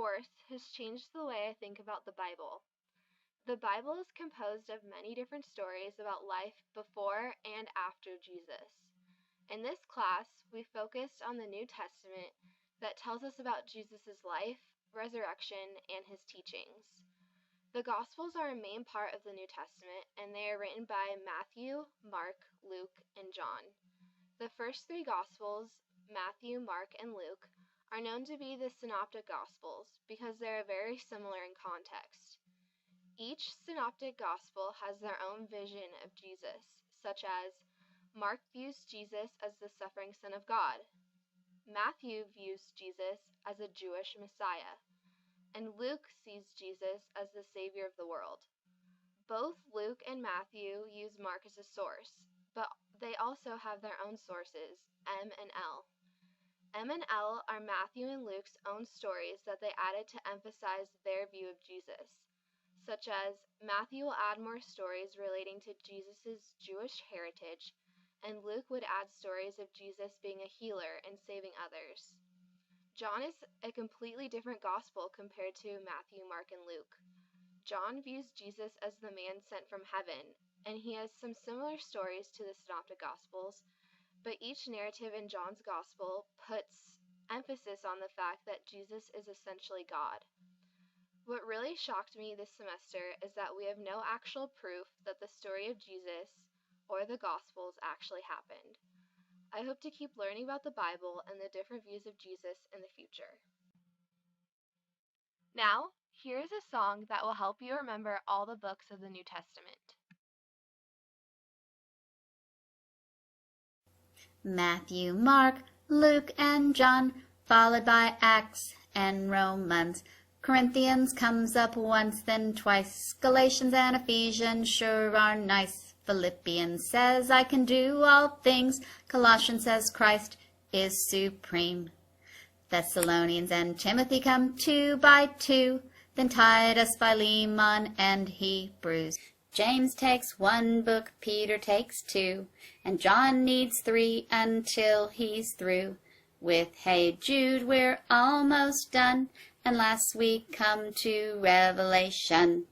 course has changed the way I think about the Bible. The Bible is composed of many different stories about life before and after Jesus. In this class, we focused on the New Testament that tells us about Jesus' life, resurrection, and his teachings. The Gospels are a main part of the New Testament, and they are written by Matthew, Mark, Luke, and John. The first three Gospels, Matthew, Mark, and Luke, are known to be the Synoptic Gospels because they are very similar in context. Each Synoptic Gospel has their own vision of Jesus, such as Mark views Jesus as the suffering Son of God, Matthew views Jesus as a Jewish Messiah, and Luke sees Jesus as the Savior of the world. Both Luke and Matthew use Mark as a source, but they also have their own sources, M and L. M and L are Matthew and Luke's own stories that they added to emphasize their view of Jesus, such as Matthew will add more stories relating to Jesus' Jewish heritage, and Luke would add stories of Jesus being a healer and saving others. John is a completely different gospel compared to Matthew, Mark, and Luke. John views Jesus as the man sent from heaven, and he has some similar stories to the Synoptic Gospels, but each narrative in John's Gospel puts emphasis on the fact that Jesus is essentially God. What really shocked me this semester is that we have no actual proof that the story of Jesus or the Gospels actually happened. I hope to keep learning about the Bible and the different views of Jesus in the future. Now, here is a song that will help you remember all the books of the New Testament. Matthew, Mark, Luke, and John, followed by Acts and Romans. Corinthians comes up once, then twice. Galatians and Ephesians sure are nice. Philippians says I can do all things. Colossians says Christ is supreme. Thessalonians and Timothy come 2 by 2. Then Titus, Philemon, and Hebrews. James takes 1 book, Peter takes 2, and John needs 3 until he's through. With Hey Jude we're almost done, and last week come to Revelation.